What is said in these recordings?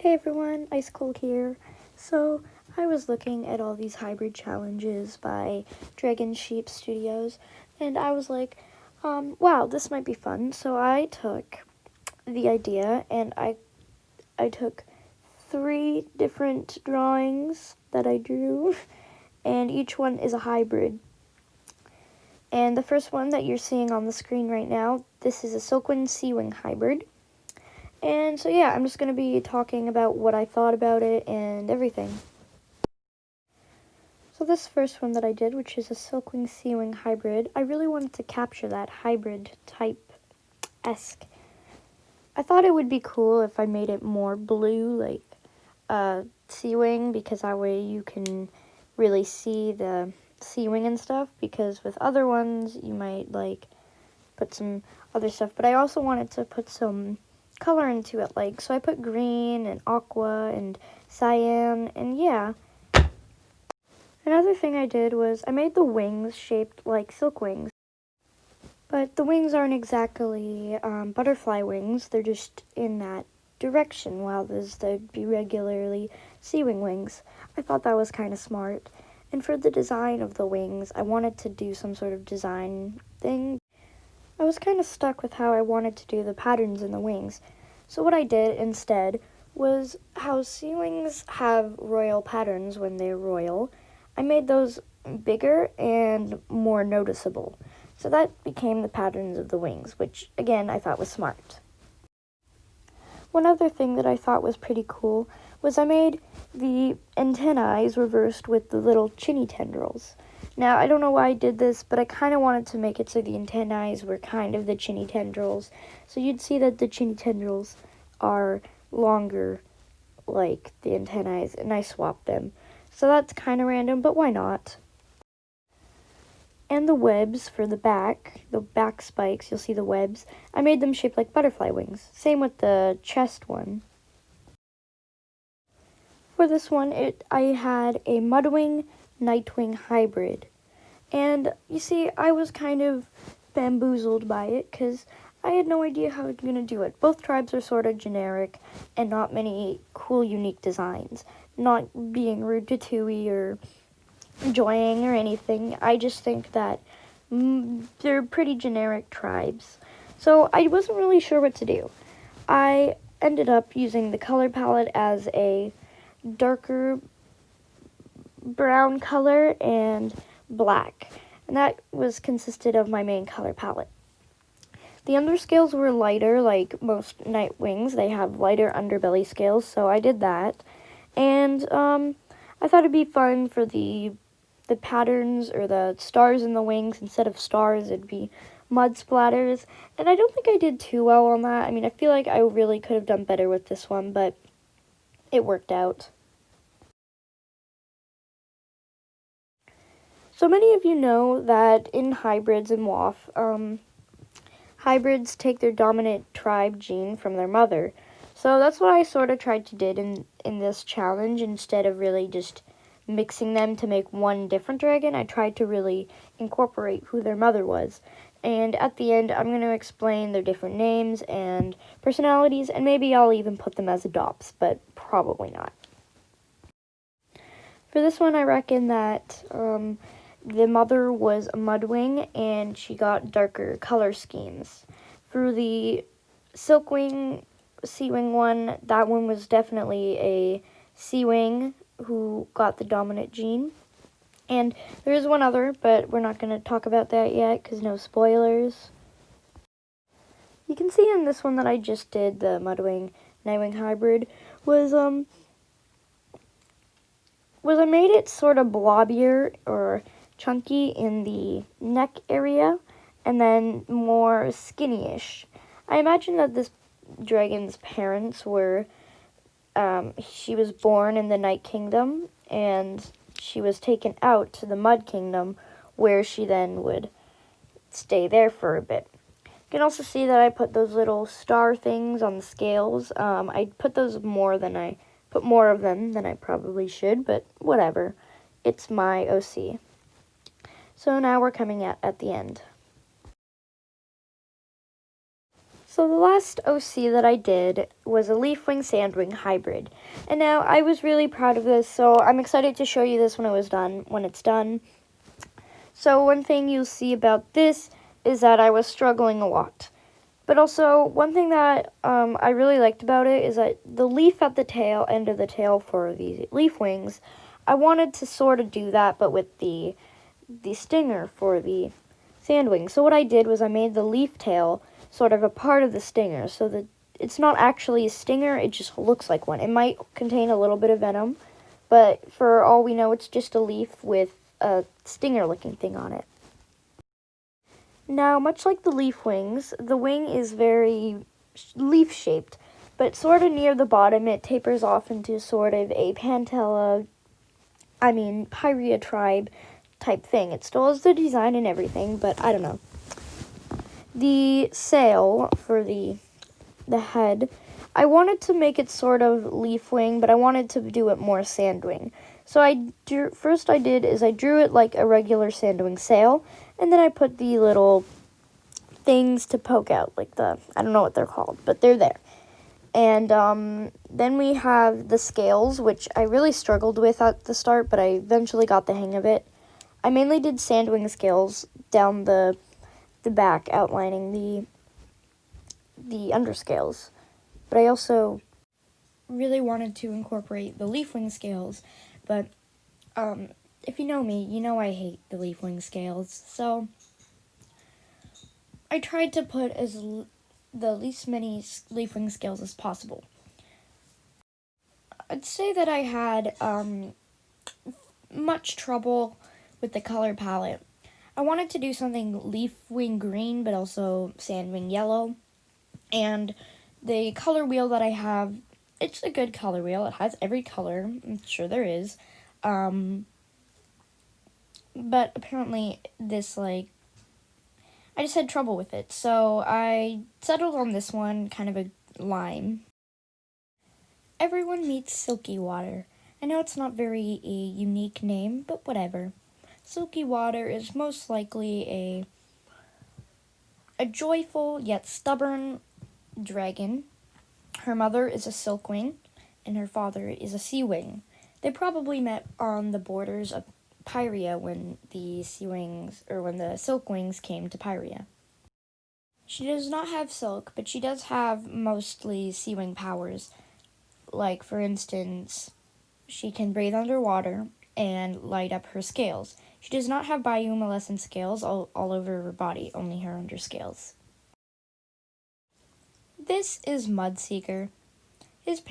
Hey everyone, Ice Cold here. So, I was looking at all these hybrid challenges by Dragon Sheep Studios, and I was like, wow, this might be fun. So I took the idea, and I took 3 different drawings that I drew, and each one is a hybrid. And the first one that you're seeing on the screen right now, this is a SilkWing SeaWing hybrid. And so yeah, I'm just going to be talking about what I thought about it and everything. So this first one that I did, which is a SilkWing SeaWing hybrid, I really wanted to capture that hybrid type-esque. I thought it would be cool if I made it more blue, like SeaWing, because that way you can really see the SeaWing and stuff, because with other ones you might like put some other stuff, but I also wanted to put some color into it, like, so I put green and aqua and cyan, and yeah. Another thing I did was I made the wings shaped like silk wings, but the wings aren't exactly butterfly wings, they're just in that direction, while they'd be regularly SeaWing wings. I thought that was kind of smart. And for the design of the wings, I wanted to do some sort of design thing. I was kind of stuck with how I wanted to do the patterns in the wings. So what I did instead was how SeaWings have royal patterns when they're royal. I made those bigger and more noticeable. So that became the patterns of the wings, which again I thought was smart. One other thing that I thought was pretty cool was I made the antennae reversed with the little chinny tendrils. Now, I don't know why I did this, but I kind of wanted to make it so the antennae were kind of the chinny tendrils. So you'd see that the chinny tendrils are longer, like the antennae, and I swapped them. So that's kind of random, but why not? And the webs for the back spikes, you'll see the webs, I made them shaped like butterfly wings. Same with the chest one. For this one, I had a MudWing Nightwing hybrid. And you see, I was kind of bamboozled by it because I had no idea how I was going to do it. Both tribes are sort of generic and not many cool, unique designs. Not being rude to Tui or Joying or anything. I just think that they're pretty generic tribes. So I wasn't really sure what to do. I ended up using the color palette as a darker brown color and black, and that was consisted of my main color palette. The underscales were lighter, like most night wings. They have lighter underbelly scales, so I did that. And I thought it'd be fun for the patterns or the stars in the wings. Instead of stars, it'd be mud splatters, and I don't think I did too well on that. I mean, I feel like I really could have done better with this one, but it worked out. So many of you know that in hybrids in WoF, hybrids take their dominant tribe gene from their mother. So that's what I sort of tried to did in this challenge. Instead of really just mixing them to make one different dragon, I tried to really incorporate who their mother was. And at the end, I'm going to explain their different names and personalities, and maybe I'll even put them as adopts, but probably not. For this one, I reckon that the mother was a MudWing, and she got darker color schemes. For the SilkWing, SeaWing one, that one was definitely a SeaWing who got the dominant gene. And there is one other, but we're not going to talk about that yet, because no spoilers. You can see in this one that I just did, the MudWing Nightwing hybrid, was I made it sort of blobbier or chunky in the neck area, and then more skinny-ish. I imagine that this dragon's parents were, she was born in the Night Kingdom, and she was taken out to the Mud Kingdom, where she then would stay there for a bit. You can also see that I put those little star things on the scales. I put more of them than I probably should, but whatever. It's my OC. So now we're coming at the end. So the last OC that I did was a LeafWing SandWing hybrid. And now I was really proud of this, so I'm excited to show you this when it's done. So one thing you'll see about this is that I was struggling a lot. But also, one thing that I really liked about it is that the leaf at the tail, end of the tail for the LeafWings, I wanted to sort of do that, but with the stinger for the SandWing. So what I did was I made the leaf tail sort of a part of the stinger, so that it's not actually a stinger, it just looks like one. It might contain a little bit of venom, but for all we know, it's just a leaf with a stinger-looking thing on it. Now, much like the LeafWings, the wing is very leaf-shaped, but sort of near the bottom, it tapers off into sort of a Pyrea tribe type thing. It still has the design and everything, but I don't know. The sail for the head, I wanted to make it sort of LeafWing, but I wanted to do it more SandWing. So I drew it like a regular SandWing sail, and then I put the little things to poke out, like I don't know what they're called, but they're there. And then we have the scales, which I really struggled with at the start, but I eventually got the hang of it. I mainly did SandWing scales down the back, outlining the underscales. But I also really wanted to incorporate the LeafWing scales, but if you know me, you know I hate the LeafWing scales, so I tried to put the least many LeafWing scales as possible. I'd say that I had much trouble with the color palette. I wanted to do something LeafWing green, but also SandWing yellow. And the color wheel that I have, it's a good color wheel. It has every color. I'm sure there is. But apparently this, I just had trouble with it. So I settled on this one, kind of a lime. Everyone meets Silky Water. I know it's not very a unique name, but whatever. Silky Water is most likely a joyful yet stubborn dragon. Her mother is a SilkWing, and her father is a SeaWing. They probably met on the borders of Pyrea when the SilkWings came to Pyrea. She does not have silk, but she does have mostly SeaWing powers. Like, for instance, she can breathe underwater and light up her scales. She does not have bioluminescent scales all over her body, only her underscales. This is MudSeeker. His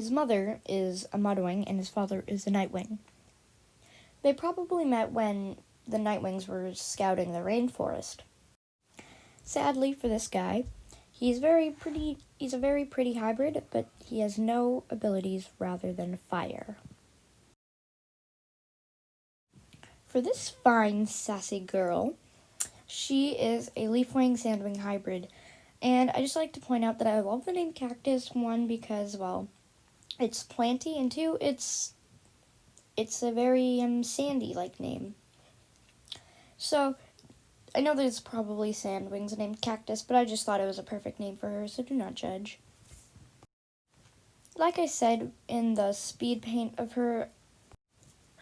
mother is a MudWing and his father is a NightWing. They probably met when the NightWings were scouting the rainforest. Sadly for this guy, he's a very pretty hybrid, but he has no abilities rather than fire. For this fine, sassy girl, she is a LeafWing SandWing hybrid. And I just like to point out that I love the name Cactus, one, because, well, it's planty, and two, it's a very sandy-like name. So, I know there's probably SandWings named Cactus, but I just thought it was a perfect name for her, so do not judge. Like I said in the speed paint of her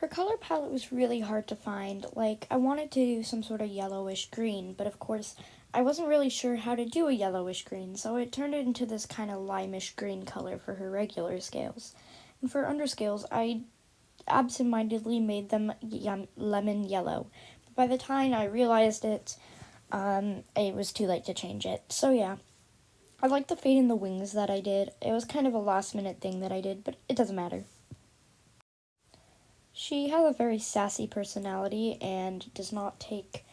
color palette was really hard to find. I wanted to do some sort of yellowish green, but of course, I wasn't really sure how to do a yellowish green, so it turned it into this kind of limeish green color for her regular scales. And for underscales, I absentmindedly made them lemon yellow. But by the time I realized it was too late to change it. So yeah, I like the fade in the wings that I did. It was kind of a last minute thing that I did, but it doesn't matter. She has a very sassy personality and does not take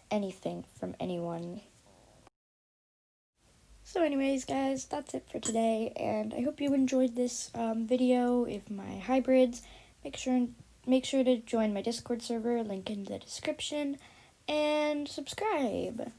anything from anyone. So anyways, guys, that's it for today, and I hope you enjoyed this video of my hybrids. Make sure to join my Discord server, link in the description, and subscribe.